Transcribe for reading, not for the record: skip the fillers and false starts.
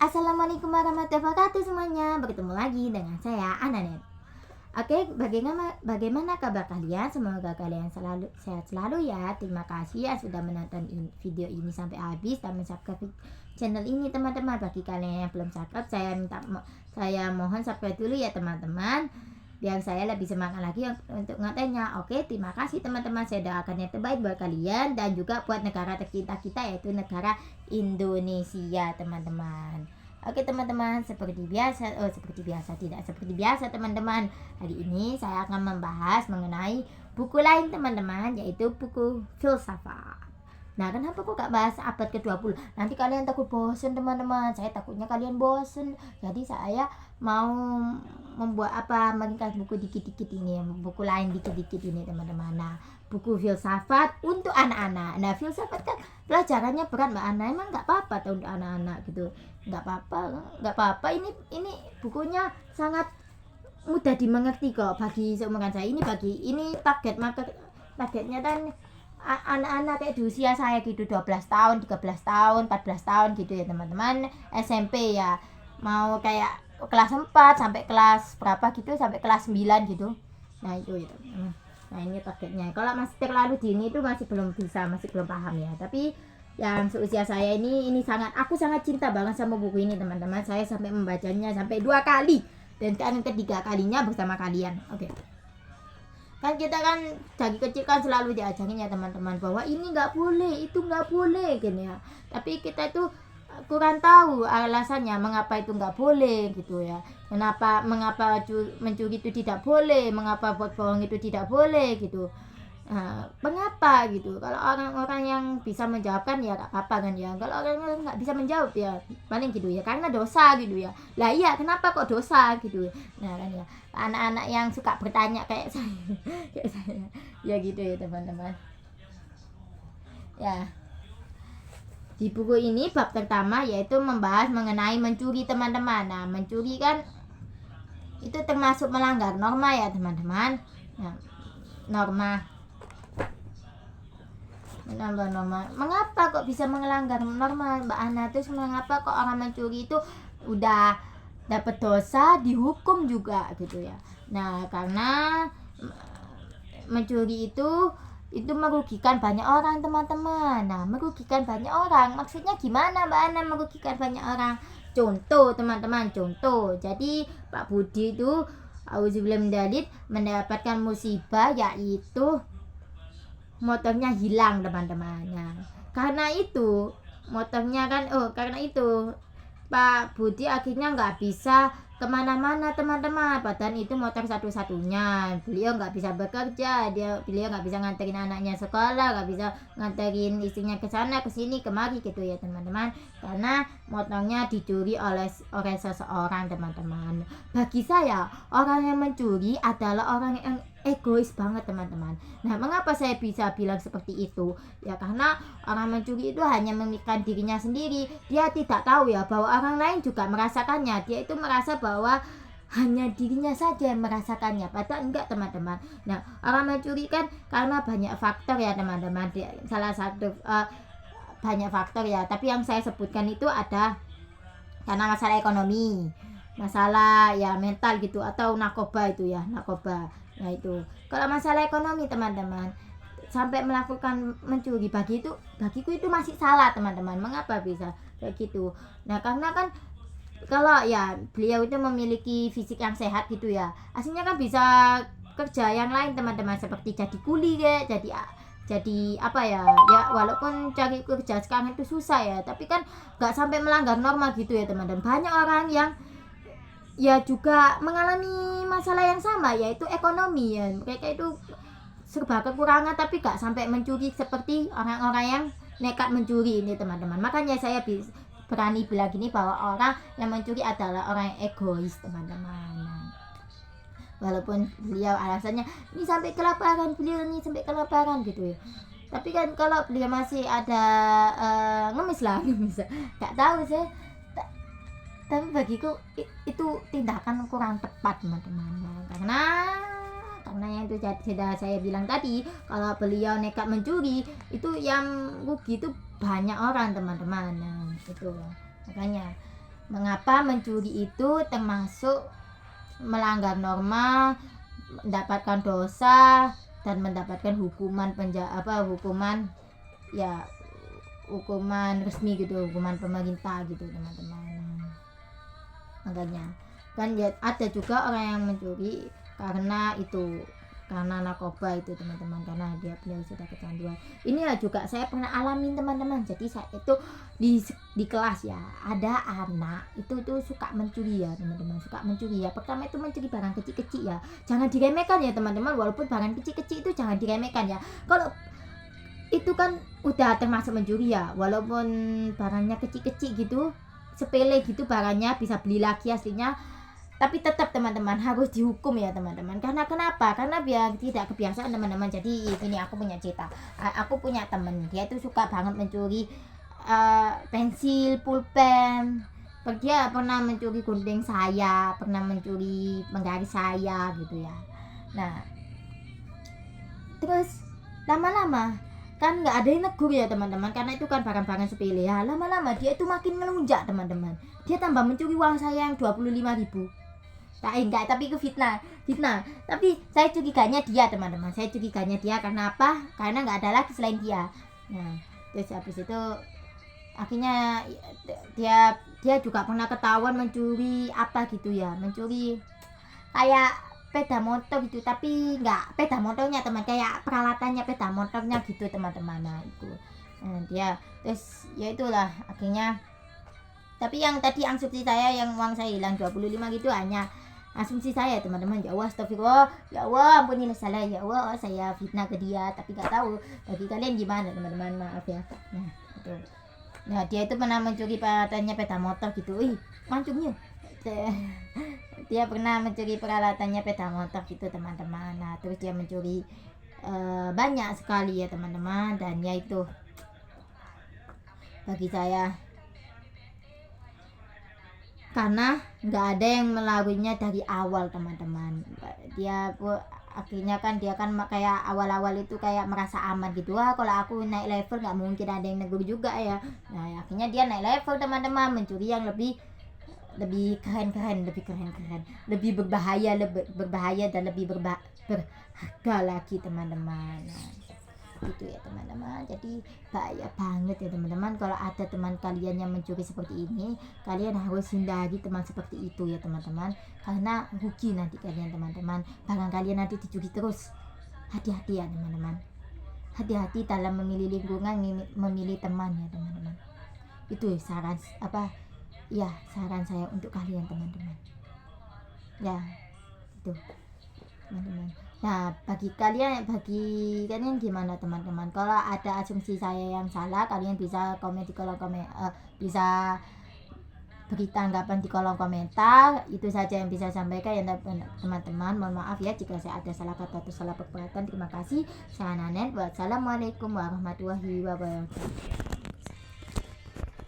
Assalamualaikum warahmatullahi wabarakatuh semuanya. Bertemu lagi dengan saya Ananet. Oke, bagaimana kabar kalian? Semoga kalian selalu sehat selalu ya. Terima kasih ya sudah menonton video ini sampai habis dan subscribe channel ini teman-teman. Bagi kalian yang belum subscribe, saya mohon subscribe dulu ya teman-teman, biar saya lebih semangat lagi untuk ngontennya. Oke, terima kasih teman-teman. Saya doakan yang terbaik buat kalian dan juga buat negara tercinta kita, yaitu negara Indonesia teman-teman. Oke teman-teman, seperti biasa teman-teman. Hari ini saya akan membahas mengenai buku lain teman-teman, yaitu buku filsafat. Nah, kenapa kok gak bahas abad ke-20? Nanti kalian takut bosen teman-teman. Saya takutnya kalian bosen. Jadi saya mau meringkas buku dikit-dikit ini, buku lain dikit-dikit ini teman-teman. Nah, buku filsafat untuk anak-anak. Nah, filsafat kan pelajarannya berat Mbak Ana. Emang gak apa-apa untuk anak-anak gitu. Gak apa-apa. Ini bukunya sangat mudah dimengerti kok bagi seumuran saya. Ini targetnya kan anak-anak kayak di usia saya gitu, 12 tahun, 13 tahun, 14 tahun gitu ya teman-teman. SMP ya, mau kayak kelas 4 sampai kelas berapa gitu, sampai kelas 9 gitu. Nah itu ya teman-teman. Nah ini targetnya. Kalau masih terlalu dini itu masih belum paham ya. Tapi yang seusia saya ini aku sangat cinta banget sama buku ini teman-teman. Saya sampai membacanya sampai 2 kali dan ketiga kalinya bersama kalian. Oke. Kan kita kan dari kecil kan selalu diajarin ya teman-teman bahwa ini nggak boleh, itu nggak boleh gini ya. Tapi kita itu kurang tahu alasannya mengapa itu nggak boleh gitu ya. Mengapa mencuri itu tidak boleh, mengapa buat bohong itu tidak boleh gitu. Nah, mengapa gitu? Kalau orang-orang yang bisa menjawabkan ya gak apa-apa kan ya. Kalau orang yang nggak bisa menjawab ya paling gitu ya, karena dosa gitu ya. Lah iya, kenapa kok dosa gitu? Nah kan ya, anak-anak yang suka bertanya kayak saya, ya gitu ya teman-teman. Ya, di buku ini bab pertama yaitu membahas mengenai mencuri teman-teman. Nah, mencuri kan itu termasuk melanggar norma ya teman-teman. Nah, norma. Mengapa kok bisa melanggar norma Mbak Ana? Terus mengapa kok orang mencuri itu udah dapat dosa dihukum juga gitu ya? Nah, karena mencuri itu merugikan banyak orang teman-teman. Nah, merugikan banyak orang maksudnya gimana Mbak Ana merugikan banyak orang? Contoh teman-teman, jadi Pak Budi itu mendapatkan musibah, yaitu motornya hilang teman-teman. Nah, karena itu Pak Budi akhirnya nggak bisa kemana-mana teman-teman. Padahal itu motor satu-satunya. Beliau nggak bisa bekerja, beliau nggak bisa nganterin anaknya sekolah, nggak bisa nganterin istrinya ke sana ke sini kemari gitu ya teman-teman, karena motornya dicuri oleh seseorang teman-teman. Bagi saya, orang yang mencuri adalah orang yang egois banget teman-teman. Nah, mengapa saya bisa bilang seperti itu? Ya karena orang mencuri itu hanya memikirkan dirinya sendiri. Dia tidak tahu ya bahwa orang lain juga merasakannya. Dia itu merasa bahwa hanya dirinya saja yang merasakannya, padahal enggak teman-teman. Nah, orang mencuri kan karena banyak faktor ya teman-teman. Salah satu banyak faktor ya, tapi yang saya sebutkan itu ada karena masalah ekonomi, masalah ya mental gitu, atau narkoba. Nah itu kalau masalah ekonomi teman-teman, sampai melakukan mencuri, bagiku itu masih salah teman-teman. Mengapa bisa kayak gitu? Nah, karena kan kalau ya beliau itu memiliki fisik yang sehat gitu ya, aslinya kan bisa kerja yang lain teman-teman, seperti jadi kuli ya, jadi apa ya walaupun cari kerja sekarang itu susah ya, tapi kan gak sampai melanggar norma gitu ya teman-teman. Banyak orang yang ya juga mengalami masalah yang sama, yaitu ekonomi ya. Mereka itu serba kekurangan tapi gak sampai mencuri seperti orang-orang yang nekat mencuri ini teman-teman. Makanya saya berani bilang gini bahwa orang yang mencuri adalah orang yang egois teman-teman. Walaupun beliau alasannya ini sampai kelaparan gitu ya. Tapi kan kalau beliau masih ada ngemis gak tahu saya. Tapi bagiku itu tindakan kurang tepat teman-teman, karena yang itu sudah saya bilang tadi, kalau beliau nekat mencuri itu yang rugi itu banyak orang teman-teman. Nah, itu makanya Mengapa mencuri itu termasuk melanggar norma, mendapatkan dosa dan mendapatkan hukuman hukuman ya hukuman resmi gitu, hukuman pemerintah gitu teman-teman. Makanya kan ya ada juga orang yang mencuri karena narkoba itu teman-teman, karena beliau sudah kecanduan. Ini juga saya pernah alamin teman-teman. Jadi saya itu di kelas ya, ada anak itu tuh suka mencuri ya teman-teman, suka mencuri ya. Pertama itu mencuri barang kecil-kecil ya, jangan diremehkan ya teman-teman. Walaupun barang kecil-kecil itu jangan diremehkan ya. Kalau itu kan udah termasuk mencuri ya, walaupun barangnya kecil-kecil gitu, sepele gitu barangnya, bisa beli lagi aslinya, tapi tetap teman-teman harus dihukum ya teman-teman. Karena kenapa? Karena biar tidak kebiasaan teman-teman. Jadi gini, aku punya cerita. Aku punya temen, dia tuh suka banget mencuri pensil, pulpen. Dia pernah mencuri gunting saya, pernah mencuri penggaris saya gitu ya. Nah, terus lama-lama kan nggak ada yang negur ya teman-teman, karena itu kan barang-barang sepele ya. Lama-lama dia itu makin ngelunjak teman-teman. Dia tambah mencuri uang saya yang 25.000. Enggak, tapi itu fitnah. Tapi saya curiganya dia teman-teman, saya curiganya dia karena apa? Karena nggak ada lagi selain dia. Nah, terus habis itu akhirnya dia juga pernah ketahuan mencuri apa gitu ya, mencuri kayak sepeda motor gitu, tapi nggak sepeda motornya teman, kayak peralatannya sepeda motornya gitu teman-teman. Nah itu dia terus ya itulah akhirnya. Tapi yang tadi asumsi saya yang uang saya hilang 25 gitu hanya asumsi saya teman-teman. Ya Allah, astagfirullah, ya Allah ampunilah salah, ya Allah saya fitnah ke dia, tapi nggak tahu bagi kalian gimana teman-teman, maaf ya. Nah itu, nah dia itu pernah mencuri peralatannya sepeda motor gitu. Mancungnya dia pernah mencuri peralatannya sepeda motor gitu teman-teman. Nah terus dia mencuri banyak sekali ya teman-teman, dan ya itu bagi saya, karena nggak ada yang melaluinya dari awal teman-teman. Dia akhirnya kan dia kan kayak awal-awal itu kayak merasa aman gitu. Wah kalau aku naik level nggak mungkin ada yang negur juga ya. Nah akhirnya dia naik level teman-teman, mencuri yang lebih keren, lebih berbahaya dan lebih berharga lagi teman-teman. Nah, itu ya teman-teman. Jadi bahaya banget ya teman-teman. Kalau ada teman kalian yang mencuri seperti ini, kalian harus hindari teman seperti itu ya teman-teman, karena rugi nanti kalian teman-teman. Barang kalian nanti dicuri terus. Hati-hati ya teman-teman, hati-hati dalam memilih lingkungan, memilih teman ya teman-teman. Itu saran saran saya untuk kalian teman-teman ya, itu teman-teman. Nah bagi kalian gimana teman-teman? Kalau ada asumsi saya yang salah, kalian bisa komen di kolom bisa beri tanggapan di kolom komentar. Itu saja yang bisa sampaikan ya teman-teman. Mohon maaf ya jika saya ada salah kata atau salah perbuatan. Terima kasih. Saya Nanen. Wassalamualaikum warahmatullahi wabarakatuh.